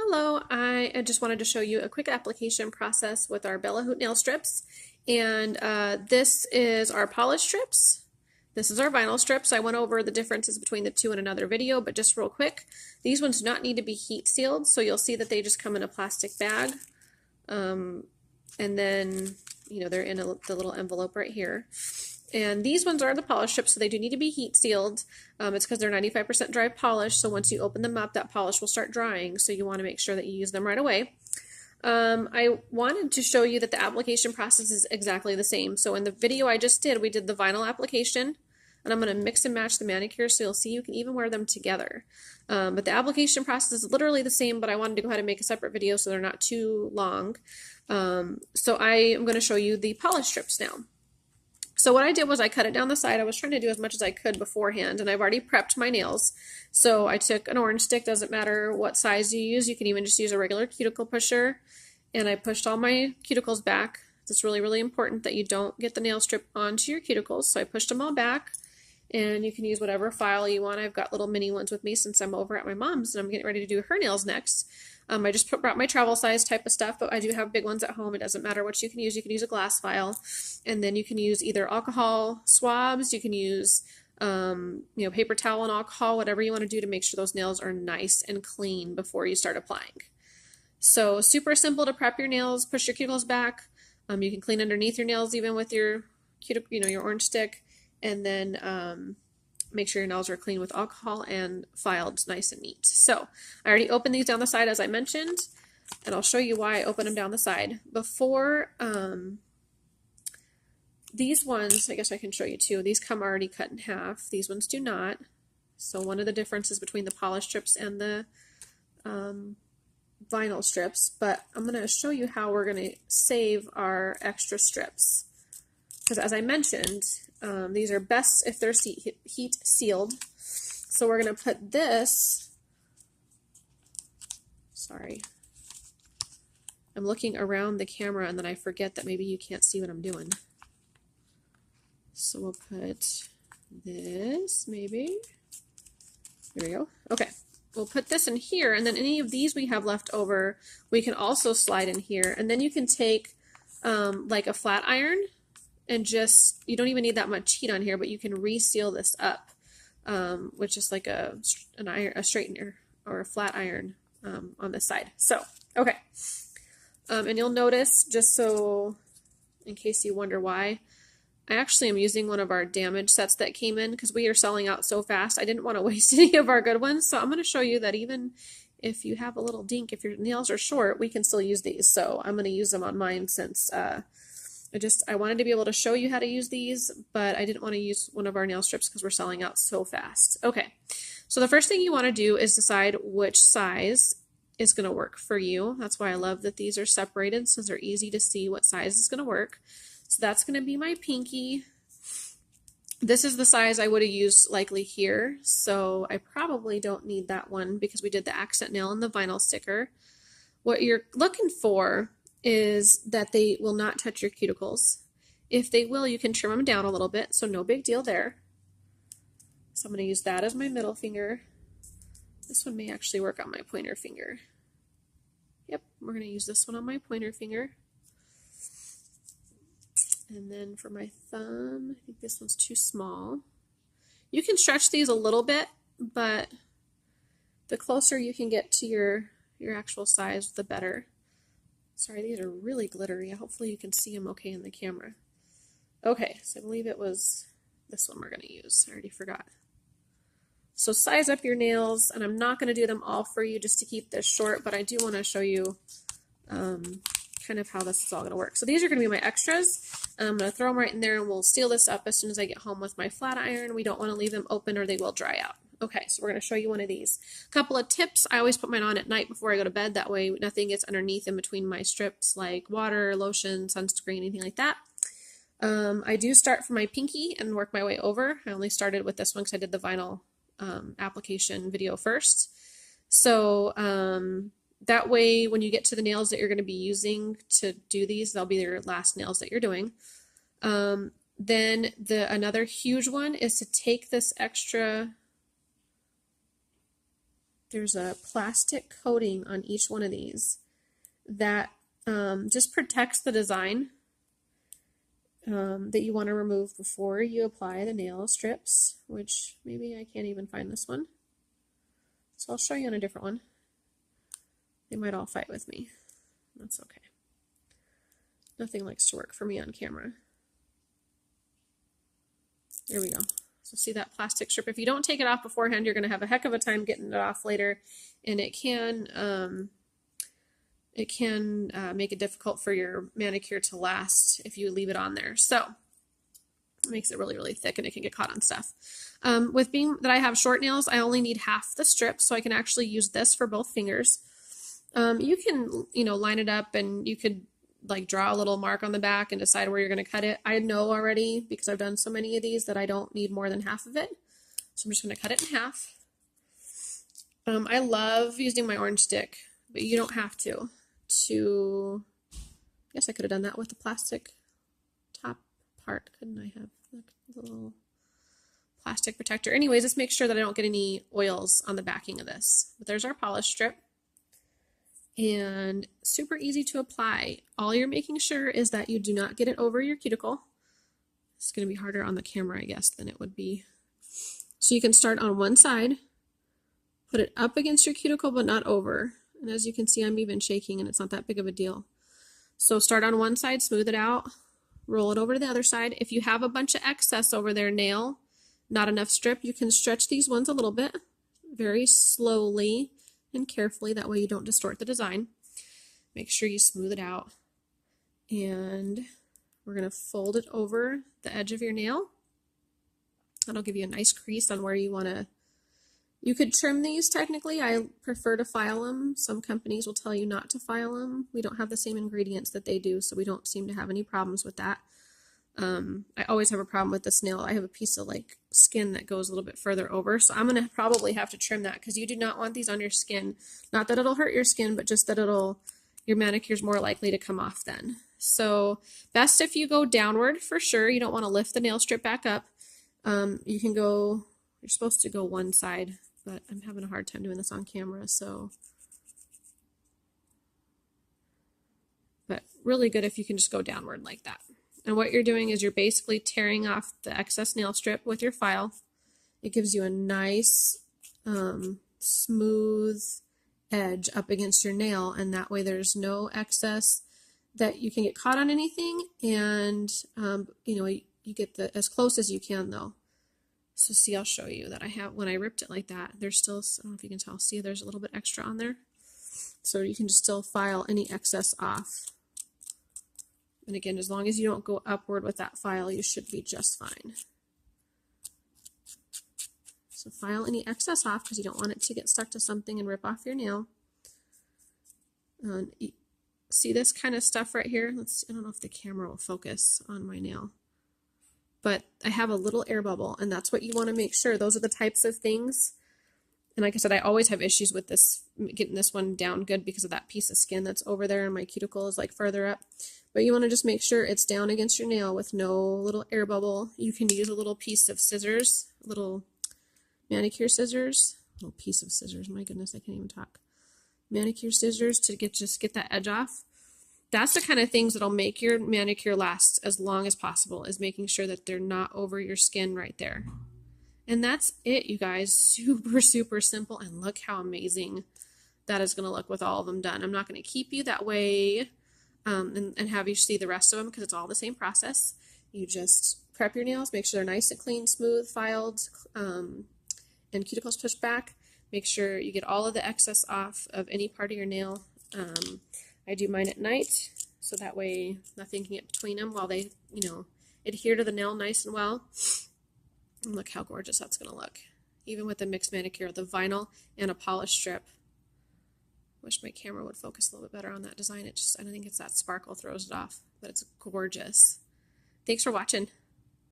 Hello, I just wanted to show you a quick application process with our BellaHoot nail strips. And this is our polish strips. This is our vinyl strips. I went over the differences between the two in another video, but just real quick, these ones do not need to be heat sealed, so you'll see that they just come in a plastic bag. And then, they're in the little envelope right here. And these ones are the polish strips, so they do need to be heat sealed. It's because they're 95% dry polish, so once you open them up, that polish will start drying, so you want to make sure that you use them right away. I wanted to show you that the application process is exactly the same. So in the video I just did, we did the vinyl application, and I'm going to mix and match the manicure, so you'll see you can even wear them together. But the application process is literally the same, but I wanted to go ahead and make a separate video so they're not too long. So I am going to show you the polish strips now. So what I did was I cut it down the side. I was trying to do as much as I could beforehand, and I've already prepped my nails. So I took an orange stick, doesn't matter what size you use. You can even just use a regular cuticle pusher. And I pushed all my cuticles back. It's really, really important that you don't get the nail strip onto your cuticles. So I pushed them all back, and you can use whatever file you want. I've got little mini ones with me since I'm over at my mom's and I'm getting ready to do her nails next. I just brought my travel size type of stuff, but I do have big ones at home. It doesn't matter what you can use. You can use a glass file, and then you can use either alcohol swabs. You can use, paper towel and alcohol, whatever you want to do to make sure those nails are nice and clean before you start applying. So super simple to prep your nails. Push your cuticles back. You can clean underneath your nails even with your your orange stick, and then make sure your nails are clean with alcohol and filed nice and neat. So I already opened these down the side as I mentioned, and I'll show you why I opened them down the side. Before these ones, I guess I can show you too, these come already cut in half. These ones do not. So one of the differences between the polish strips and the vinyl strips, but I'm going to show you how we're going to save our extra strips. Because as I mentioned, these are best if they're heat sealed. So we're going to put this, sorry, I'm looking around the camera and then I forget that maybe you can't see what I'm doing. So we'll put this, maybe, there we go. Okay, we'll put this in here, and then any of these we have left over, we can also slide in here. And then you can take like a flat iron, and just, you don't even need that much heat on here, but you can reseal this up with just like a straightener or a flat iron on this side. So, okay. And you'll notice, just so in case you wonder why, I actually am using one of our damaged sets that came in because we are selling out so fast. I didn't want to waste any of our good ones. So I'm going to show you that even if you have a little dink, if your nails are short, we can still use these. So I'm going to use them on mine since I wanted to be able to show you how to use these, but I didn't want to use one of our nail strips because we're selling out so fast. Okay, so the first thing you want to do is decide which size is going to work for you. That's why I love that these are separated, so they're easy to see what size is going to work. So that's going to be my pinky. This is the size I would have used likely here, so I probably don't need that one because we did the accent nail and the vinyl sticker. What you're looking for is that they will not touch your cuticles. If they will, you can trim them down a little bit, so no big deal there. So I'm going to use that as my middle finger. This one may actually work on my pointer finger. Yep, we're going to use this one on my pointer finger. And then for my thumb, I think this one's too small. You can stretch these a little bit, but the closer you can get to your actual size, the better. Sorry, these are really glittery. Hopefully you can see them okay in the camera. Okay, so I believe it was this one we're going to use. I already forgot. So size up your nails, and I'm not going to do them all for you just to keep this short, but I do want to show you kind of how this is all going to work. So these are going to be my extras. I'm going to throw them right in there, and we'll seal this up as soon as I get home with my flat iron. We don't want to leave them open or they will dry out. Okay, so we're going to show you one of these. A couple of tips. I always put mine on at night before I go to bed. That way nothing gets underneath in between my strips like water, lotion, sunscreen, anything like that. I do start from my pinky and work my way over. I only started with this one because I did the vinyl application video first. So that way when you get to the nails that you're going to be using to do these, they'll be your last nails that you're doing. Then another huge one is to take this extra there's a plastic coating on each one of these that just protects the design that you want to remove before you apply the nail strips, which maybe I can't even find this one. So I'll show you on a different one. They might all fight with me. That's okay. Nothing likes to work for me on camera. There we go. So see that plastic strip? If you don't take it off beforehand, you're going to have a heck of a time getting it off later, and it can make it difficult for your manicure to last if you leave it on there. So it makes it really, really thick, and it can get caught on stuff. With being that I have short nails, I only need half the strip, so I can actually use this for both fingers. You can, line it up, and you could like draw a little mark on the back and decide where you're going to cut it. I know already, because I've done so many of these, that I don't need more than half of it. So I'm just going to cut it in half. I love using my orange stick, but you don't have to. I guess I could have done that with the plastic top part, couldn't I have? Look, the little plastic protector. Anyways, let's make sure that I don't get any oils on the backing of this. But there's our polish strip. And super easy to apply. All you're making sure is that you do not get it over your cuticle. It's going to be harder on the camera, I guess, than it would be. So you can start on one side, put it up against your cuticle, but not over. And as you can see, I'm even shaking, and it's not that big of a deal. So start on one side, smooth it out, roll it over to the other side. If you have a bunch of excess over their nail, not enough strip, you can stretch these ones a little bit, very slowly and carefully. That way you don't distort the design. Make sure you smooth it out. And we're going to fold it over the edge of your nail. That'll give you a nice crease on where you want to. You could trim these technically. I prefer to file them. Some companies will tell you not to file them. We don't have the same ingredients that they do, so we don't seem to have any problems with that. I always have a problem with this nail. I have a piece of like skin that goes a little bit further over, so I'm going to probably have to trim that, because you do not want these on your skin. Not that it'll hurt your skin, but just that your manicure's more likely to come off then. So best if you go downward for sure. You don't want to lift the nail strip back up. You can go, you're supposed to go one side, but I'm having a hard time doing this on camera, so. But really good if you can just go downward like that. And what you're doing is you're basically tearing off the excess nail strip with your file. It gives you a nice, smooth edge up against your nail, and that way there's no excess that you can get caught on anything, and you get as close as you can though. So see, I'll show you that I have, when I ripped it like that, there's still, I don't know if you can tell, see there's a little bit extra on there. So you can just still file any excess off. And again, as long as you don't go upward with that file, you should be just fine. So file any excess off, because you don't want it to get stuck to something and rip off your nail. See this kind of stuff right here? I don't know if the camera will focus on my nail. But I have a little air bubble, and that's what you want to make sure. Those are the types of things. And like I said, I always have issues with this, getting this one down good, because of that piece of skin that's over there, and my cuticle is like further up. But you want to just make sure it's down against your nail with no little air bubble. You can use a little piece of scissors, little manicure scissors, little piece of scissors. My goodness, I can't even talk. Manicure scissors to just get that edge off. That's the kind of things that'll make your manicure last as long as possible, is making sure that they're not over your skin right there. And that's it, you guys. Super, super simple. And look how amazing that is going to look with all of them done. I'm not going to keep you that way and have you see the rest of them, because it's all the same process. You just prep your nails, make sure they're nice and clean, smooth, filed, and cuticles pushed back. Make sure you get all of the excess off of any part of your nail. I do mine at night, so that way nothing can get between them while they, adhere to the nail nice and well. And look how gorgeous that's going to look. Even with the mixed manicure, the vinyl and a polish strip. Wish my camera would focus a little bit better on that design. I don't think it's that sparkle throws it off, but it's gorgeous. Thanks for watching.